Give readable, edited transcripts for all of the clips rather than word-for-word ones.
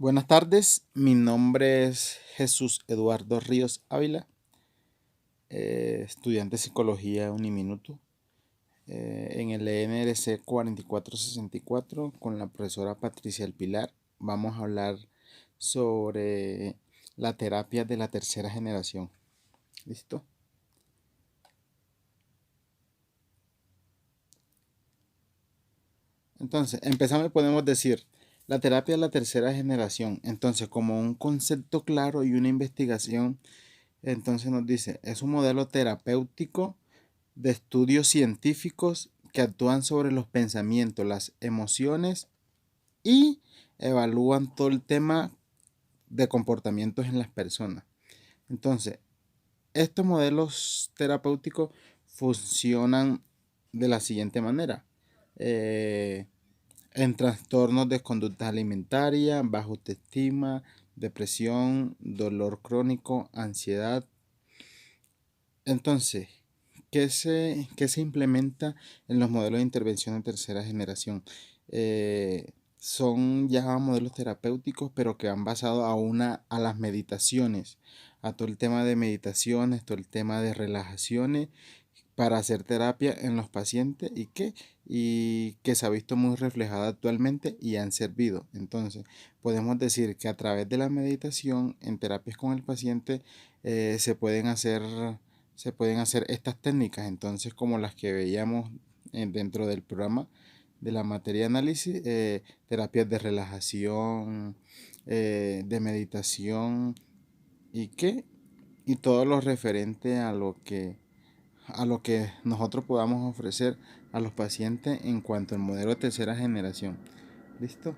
Buenas tardes, mi nombre es Jesús Eduardo Ríos Ávila, estudiante de Psicología Uniminuto, en el ENRC 4464 con la profesora Patricia El Pilar. Vamos a hablar sobre la terapia de la tercera generación. ¿Listo? Entonces, empezamos y podemos decir, la terapia de la tercera generación. Entonces, como un concepto claro y una investigación, entonces nos dice, es un modelo terapéutico de estudios científicos que actúan sobre los pensamientos, las emociones y evalúan todo el tema de comportamientos en las personas. Entonces, estos modelos terapéuticos funcionan de la siguiente manera. Eh, en trastornos de conducta alimentaria, baja autoestima, depresión, dolor crónico, ansiedad. Entonces, ¿qué se implementa en los modelos de intervención de tercera generación? Son ya modelos terapéuticos, pero que han basado a las meditaciones, a todo el tema de meditaciones, todo el tema de relajaciones para hacer terapia en los pacientes y que se ha visto muy reflejada actualmente y han servido. Entonces, podemos decir que a través de la meditación en terapias con el paciente eh, se pueden hacer se pueden hacer estas técnicas, entonces como las que veíamos dentro del programa de la materia de análisis, terapias de relajación, de meditación y todo lo referente a lo que nosotros podamos ofrecer a los pacientes en cuanto al modelo de tercera generación. ¿Listo?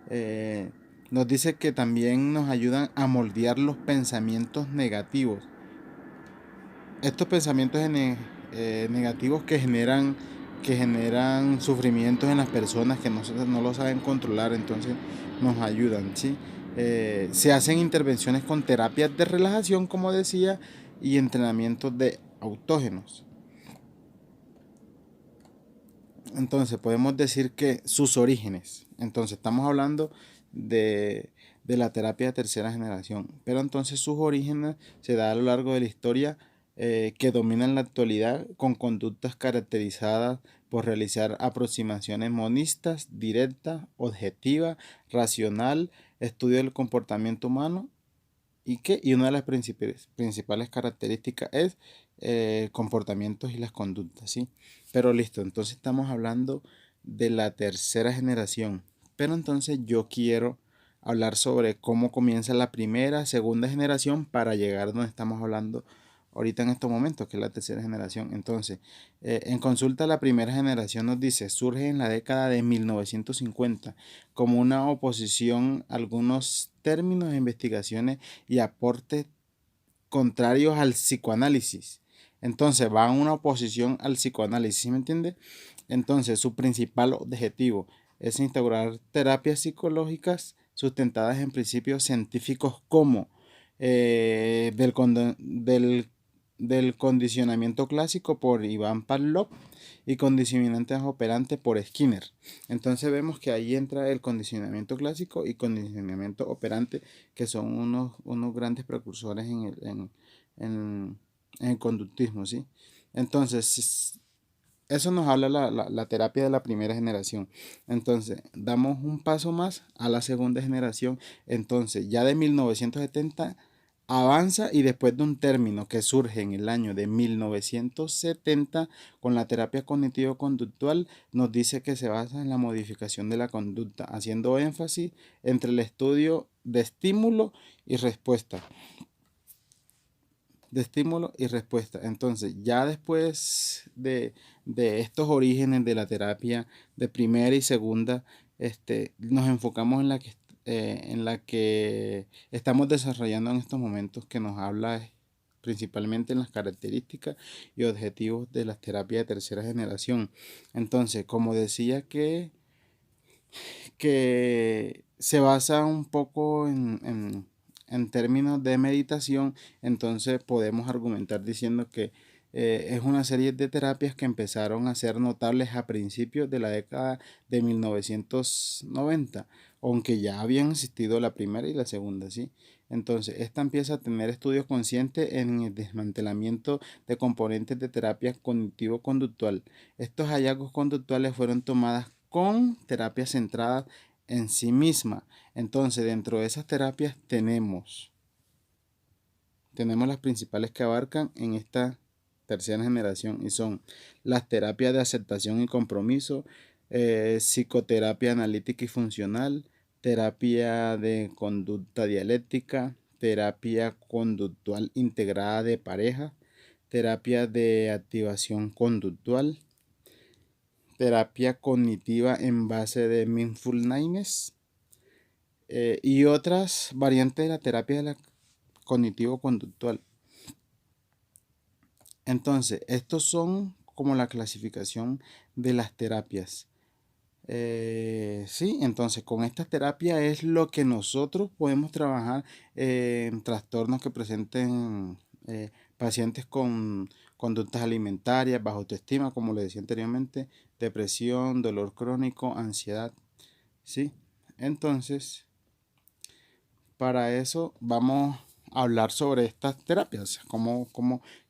Eh, Nos dice que también nos ayudan a moldear los pensamientos negativos. Estos pensamientos negativos que generan sufrimientos en las personas que no lo saben controlar, entonces nos ayudan, ¿sí? Se hacen intervenciones con terapias de relajación, como decía, y entrenamientos de autógenos. Entonces podemos decir que sus orígenes, entonces estamos hablando de la terapia de tercera generación, pero entonces sus orígenes se da a lo largo de la historia, que dominan la actualidad con conductas caracterizadas por realizar aproximaciones monistas, directas, objetivas, racional, estudio del comportamiento humano y una de las principales características es comportamientos y las conductas, ¿sí? Pero listo, entonces estamos hablando de la tercera generación. Pero entonces yo quiero hablar sobre cómo comienza la primera, segunda generación para llegar donde estamos hablando ahorita en estos momentos, que es la tercera generación. Entonces, en consulta la primera generación nos dice, surge en la década de 1950 como una oposición a algunos términos de investigaciones y aportes contrarios al psicoanálisis. Entonces va en una oposición al psicoanálisis, ¿sí me entiende? Entonces su principal objetivo es instaurar terapias psicológicas sustentadas en principios científicos como del condicionamiento clásico por Iván Pavlov y condicionantes operantes por Skinner. Entonces vemos que ahí entra el condicionamiento clásico y condicionamiento operante, que son unos grandes precursores en el conductismo, ¿sí? Entonces, eso nos habla la terapia de la primera generación. Entonces, damos un paso más a la segunda generación. Entonces, ya de 1970 avanza y después de un término que surge en el año de 1970 con la terapia cognitivo-conductual, nos dice que se basa en la modificación de la conducta, haciendo énfasis entre el estudio y respuesta de estímulo y respuesta. Entonces, ya después de estos orígenes de la terapia de primera y segunda, nos enfocamos en la que estamos desarrollando en estos momentos, que nos habla principalmente en las características y objetivos de las terapias de tercera generación. Entonces, como decía que se basa un poco en términos de meditación, entonces podemos argumentar diciendo que es una serie de terapias que empezaron a ser notables a principios de la década de 1990, aunque ya habían existido la primera y la segunda, ¿sí? Entonces, esta empieza a tener estudios conscientes en el desmantelamiento de componentes de terapia cognitivo-conductual. Estos hallazgos conductuales fueron tomadas con terapias centradas en sí misma. Entonces, dentro de esas terapias tenemos las principales que abarcan en esta tercera generación y son las terapias de aceptación y compromiso, psicoterapia analítica y funcional, terapia de conducta dialéctica, terapia conductual integrada de pareja, terapia de activación conductual, terapia cognitiva en base de mindfulness, y otras variantes de la terapia de la cognitivo-conductual. Entonces, estos son como la clasificación de las terapias. Sí, entonces con esta terapia es lo que nosotros podemos trabajar en trastornos que presenten pacientes con conductas alimentarias, baja autoestima, como le decía anteriormente, depresión, dolor crónico, ansiedad. Sí, entonces para eso vamos a hablar sobre estas terapias,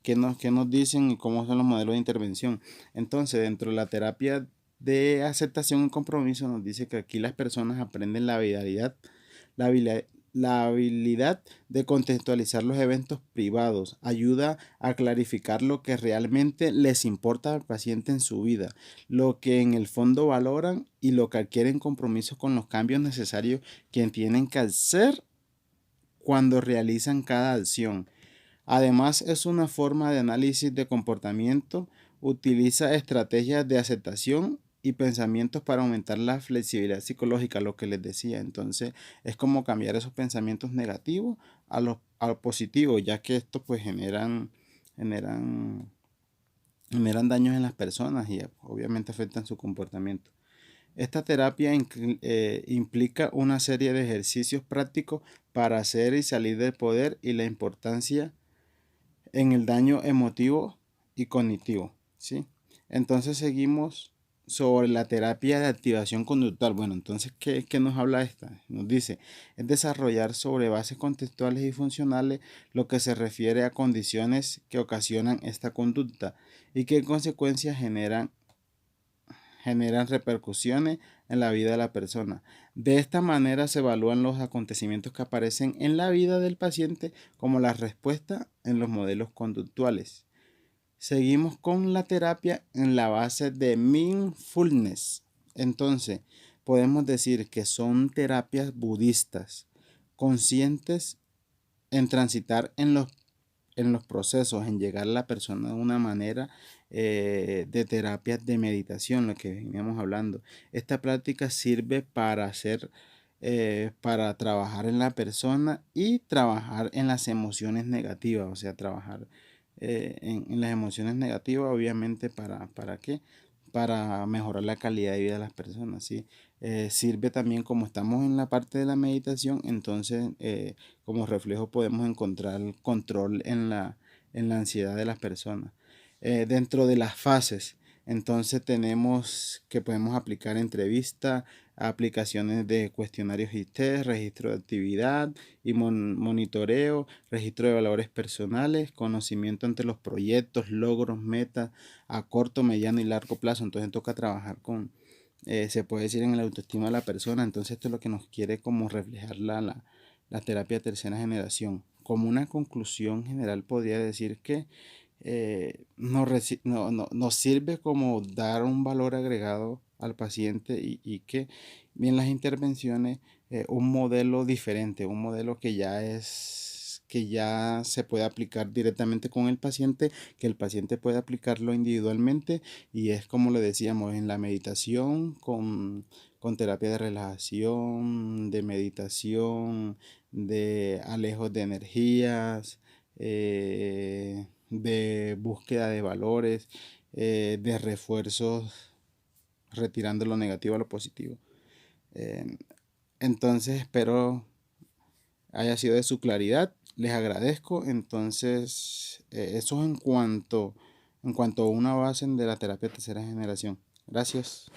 qué nos dicen y cómo son los modelos de intervención. Entonces, dentro de la terapia de aceptación y compromiso nos dice que aquí las personas aprenden la habilidad, la habilidad de contextualizar los eventos privados, ayuda a clarificar lo que realmente les importa al paciente en su vida, lo que en el fondo valoran y lo que adquieren compromiso con los cambios necesarios que tienen que hacer cuando realizan cada acción. Además, es una forma de análisis de comportamiento, utiliza estrategias de aceptación y pensamientos para aumentar la flexibilidad psicológica, lo que les decía. Entonces, es como cambiar esos pensamientos negativos a los positivos, ya que estos pues generan, generan daños en las personas y obviamente afectan su comportamiento. Esta terapia implica una serie de ejercicios prácticos para hacer y salir del poder y la importancia en el daño emotivo y cognitivo, ¿sí? Entonces seguimos sobre la terapia de activación conductual. Bueno, entonces, ¿qué nos habla esta? Nos dice, es desarrollar sobre bases contextuales y funcionales lo que se refiere a condiciones que ocasionan esta conducta y qué consecuencias generan repercusiones en la vida de la persona. De esta manera se evalúan los acontecimientos que aparecen en la vida del paciente como la respuesta en los modelos conductuales. Seguimos con la terapia en la base de mindfulness. Entonces, podemos decir que son terapias budistas conscientes en transitar en los procesos, en llegar a la persona de una manera de terapias de meditación, lo que veníamos hablando. Esta práctica sirve para para trabajar en la persona y trabajar en las emociones negativas, o sea, trabajar en las emociones negativas, obviamente, ¿para qué? Para mejorar la calidad de vida de las personas, ¿sí? Sirve también como estamos en la parte de la meditación, entonces como reflejo podemos encontrar el control en la ansiedad de las personas. Dentro de las fases, entonces tenemos que podemos aplicar entrevista, aplicaciones de cuestionarios y test, registro de actividad y monitoreo, registro de valores personales, conocimiento entre los proyectos, logros, metas a corto, mediano y largo plazo. Entonces toca trabajar se puede decir en la autoestima de la persona. Entonces esto es lo que nos quiere como reflejar la terapia de tercera generación. Como una conclusión general podría decir que nos sirve como dar un valor agregado al paciente y que bien las intervenciones, un modelo diferente, un modelo que ya se puede aplicar directamente con el paciente, que el paciente puede aplicarlo individualmente y es como le decíamos en la meditación con terapia de relajación, de meditación, de alejos de energías, de búsqueda de valores, de refuerzos, retirando lo negativo a lo positivo. Eh, entonces espero haya sido de su claridad. Les agradezco. Entonces, eso en cuanto en cuanto a una base de la terapia tercera generación. Gracias.